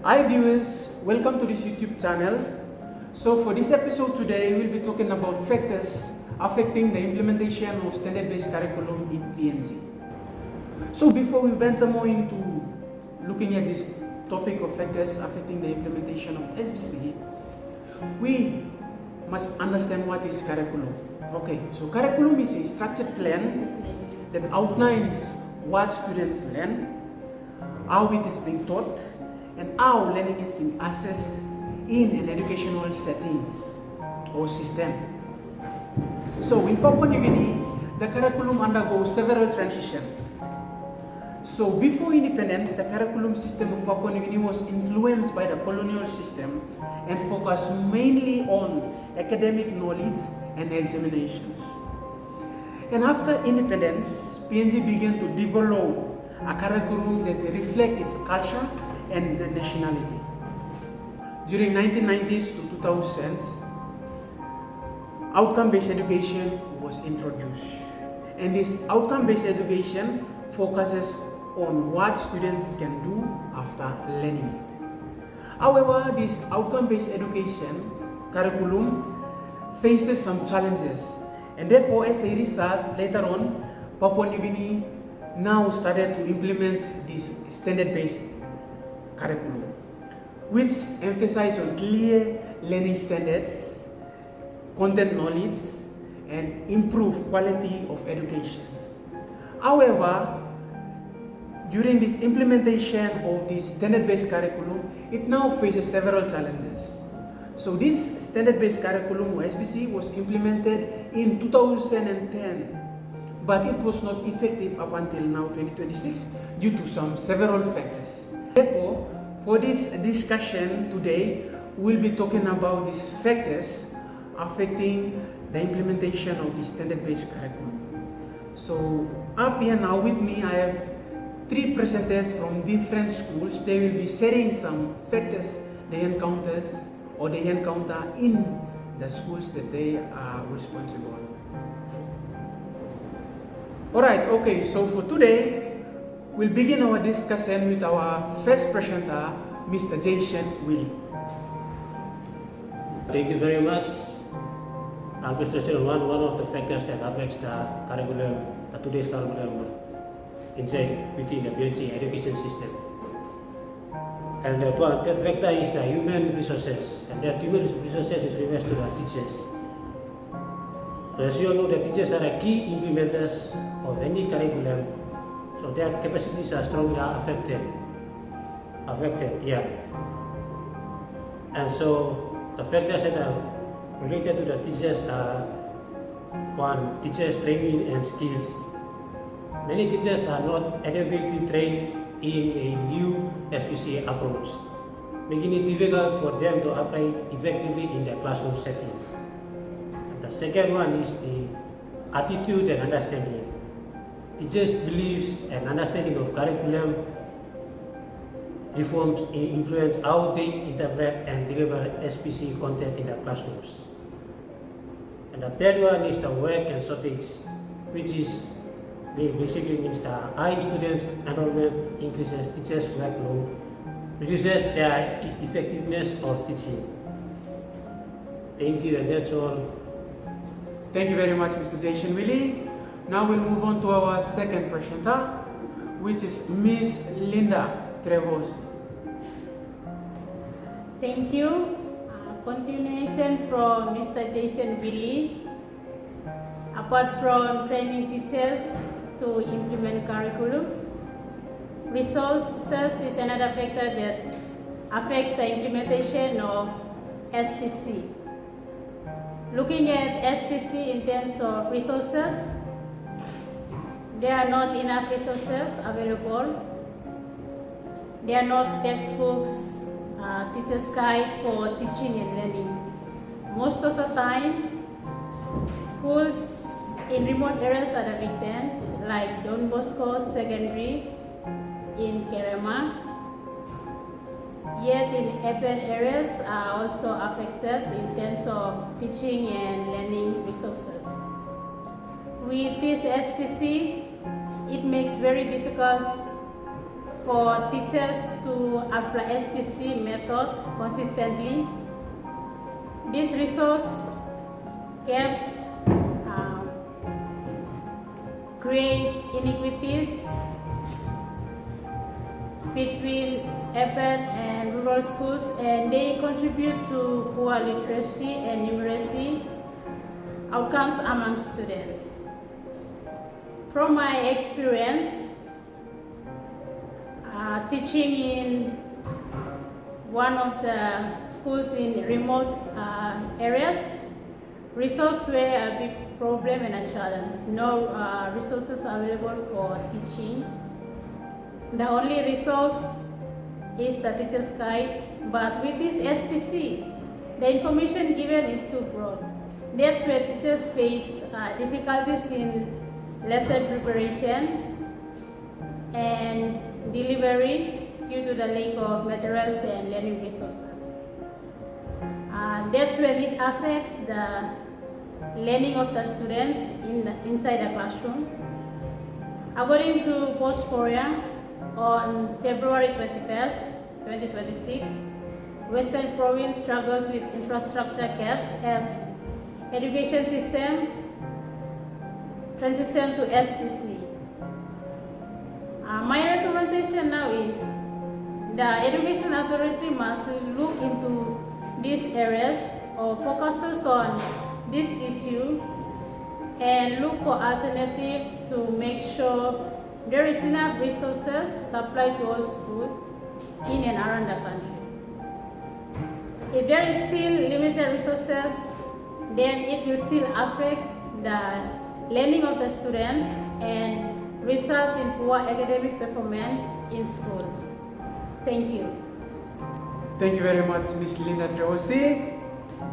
Hi viewers, welcome to this YouTube channel. So for this episode today, we'll be talking about factors affecting the implementation of standard-based curriculum in PNG. So before we venture more into looking at this topic of factors affecting the implementation of SBC, we must understand what is curriculum. Okay, so curriculum is a structured plan that outlines what students learn, how it is being taught, and how learning is being assessed in an educational settings or system. So in Papua New Guinea, the curriculum undergoes several transitions. So before independence, the curriculum system of Papua New Guinea was influenced by the colonial system and focused mainly on academic knowledge and examinations. And after independence, PNG began to develop a curriculum that reflects its culture and nationality. During 1990s to 2000s, outcome-based education was introduced. And this outcome-based education focuses on what students can do after learning it. However, this outcome-based education curriculum faces some challenges, and therefore as a result, later on, Papua New Guinea now started to implement this standard-based curriculum, which emphasizes on clear learning standards, content knowledge, and improve quality of education. However, during this implementation of this standard-based curriculum, it now faces several challenges. So this standard-based curriculum, or SBC, was implemented in 2010, but it was not effective up until now, 2026, due to several factors. Therefore, for this discussion today, we'll be talking about these factors affecting the implementation of the standard-based curriculum. So up here now with me, I have three presenters from different schools. They will be sharing some factors they encounter in the schools that they are responsible for. Alright, okay, so for today, we'll begin our discussion with our first presenter, Mr. Jason Willie. Thank you very much. Administration one of the factors that affects the curriculum, today's curriculum inside within the PNG education system. And that factor is the human resources, and that human resources is refers to the teachers. So as you all know, the teachers are the key implementers of any curriculum. So their capacities are strongly affected, yeah. And so the factors that are related to the teachers are: one, teachers training and skills. Many teachers are not adequately trained in a new SBC approach, making it difficult for them to apply effectively in their classroom settings. And the second one is the attitude and understanding. Teachers' beliefs and understanding of curriculum reforms influence how they interpret and deliver SBC content in their classrooms. And the third one is the work and shortage, which is basically means the high students enrollment increases teachers' workload, reduces their effectiveness of teaching. Thank you, and that's all. Thank you very much, Mr. Jason Willie. Now we'll move on to our second presenter, which is Miss Linda Trevos. Thank you. Continuation from Mr. Jason Willie. Apart from training teachers to implement curriculum, resources is another factor that affects the implementation of SBC. Looking at SBC in terms of resources, there are not enough resources available. There are not textbooks, teacher's guide for teaching and learning. Most of the time, schools in remote areas are the victims, like Don Bosco Secondary in Kerema. Yet in urban areas are also affected in terms of teaching and learning resources. With this SBC, it makes very difficult for teachers to apply SBC method consistently. This resource gaps create inequities between urban and rural schools, and they contribute to poor literacy and numeracy outcomes among students. From my experience teaching in one of the schools in remote areas, resources were a big problem and a challenge. No resources available for teaching. The only resource is the teacher's guide, but with this SBC, the information given is too broad. That's where teachers face difficulties in lesson preparation and delivery due to the lack of materials and learning resources. That's when it affects the learning of the students inside the classroom. According to Post Korea, on February 21st, 2026, Western Province struggles with infrastructure gaps as education system transition to SBC. My recommendation now is the Education Authority must look into these areas or focuses on this issue and look for alternative to make sure there is enough resources supplied to all schools in and around the country. If there is still limited resources, then it will still affect the learning of the students and result in poor academic performance in schools. Thank you. Thank you very much, Ms. Linda Treosi.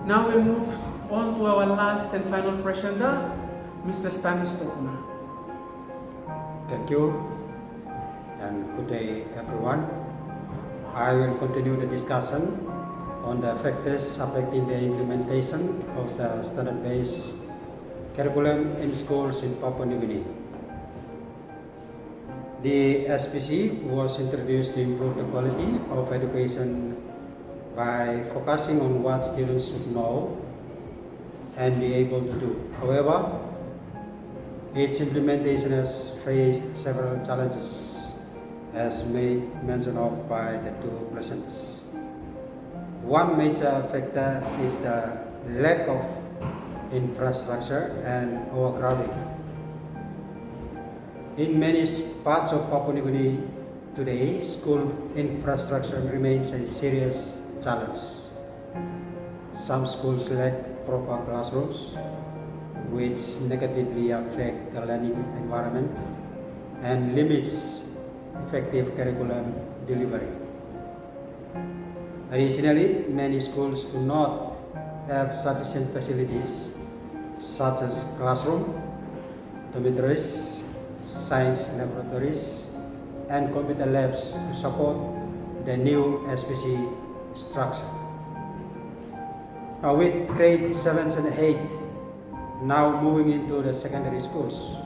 Now we move on to our last and final presenter, Mr. Stanis Tokuna. Thank you, and good day everyone. I will continue the discussion on the factors affecting the implementation of the standard-based curriculum in schools in Papua New Guinea. The SBC was introduced to improve the quality of education by focusing on what students should know and be able to do. However, its implementation has faced several challenges, as made mention of by the two presenters. One major factor is the lack of infrastructure and overcrowding. In many parts of Papua New Guinea today, school infrastructure remains a serious challenge. Some schools lack proper classrooms, which negatively affect the learning environment and limits effective curriculum delivery. Additionally, many schools do not have sufficient facilities such as classroom, dormitories, science laboratories, and computer labs to support the new SBC structure. Now, with grade 7 and 8 now moving into the secondary schools,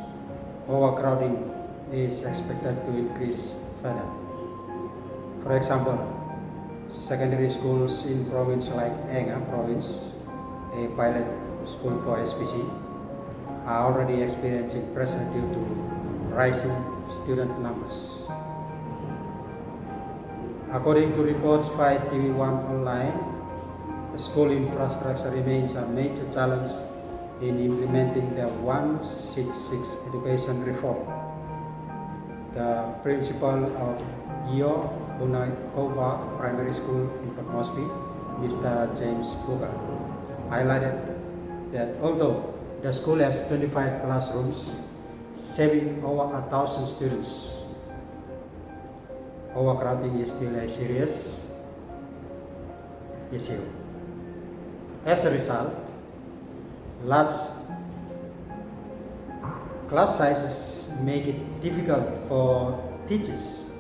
overcrowding is expected to increase further. For example, secondary schools in province like Enga province, a pilot school for SBC, are already experiencing pressure due to rising student numbers. According to reports by TV1 Online, the school infrastructure remains a major challenge in implementing the 166 education reform. The principal of Iyo Koba Primary School in Port Moresby, Mr. James Booker, highlighted that although the school has 25 classrooms, saving over 1,000 students, overcrowding is still a serious issue. As a result, large class sizes make it difficult for teachers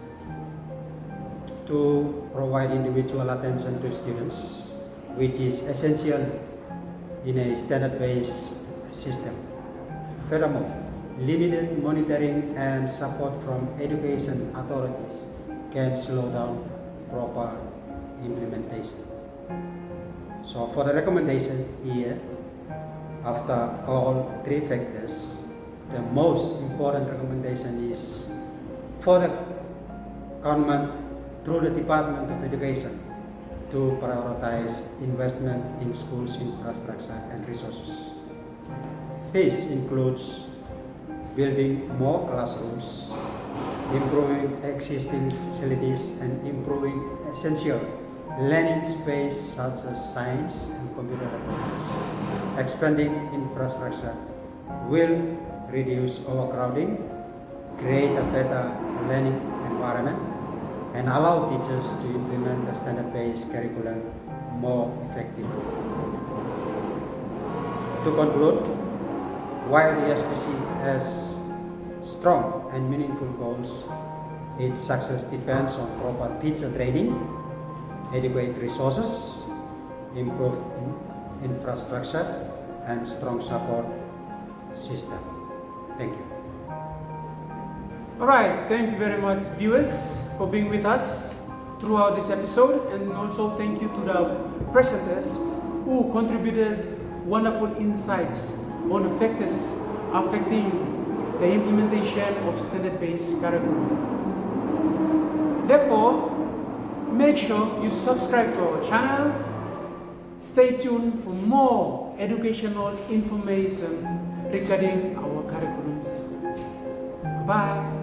to provide individual attention to students, which is essential in a standard-based system. Furthermore, limited monitoring and support from education authorities can slow down proper implementation. So for the recommendation here, after all three factors, the most important recommendation is for the government through the Department of Education to prioritize investment in schools infrastructure and resources. This includes building more classrooms, improving existing facilities, and improving essential learning space such as science and computer applications. Expanding infrastructure will reduce overcrowding, create a better learning environment, and allow teachers to implement the standard-based curriculum more effectively. To conclude, while the SBC has strong and meaningful goals, its success depends on proper teacher training, adequate resources, improved infrastructure, and strong support system. Thank you. Alright, thank you very much, viewers, for being with us throughout this episode, and also thank you to the presenters who contributed wonderful insights on the factors affecting the implementation of standard-based curriculum. Therefore, make sure you subscribe to our channel. Stay tuned for more educational information regarding our curriculum system. Bye.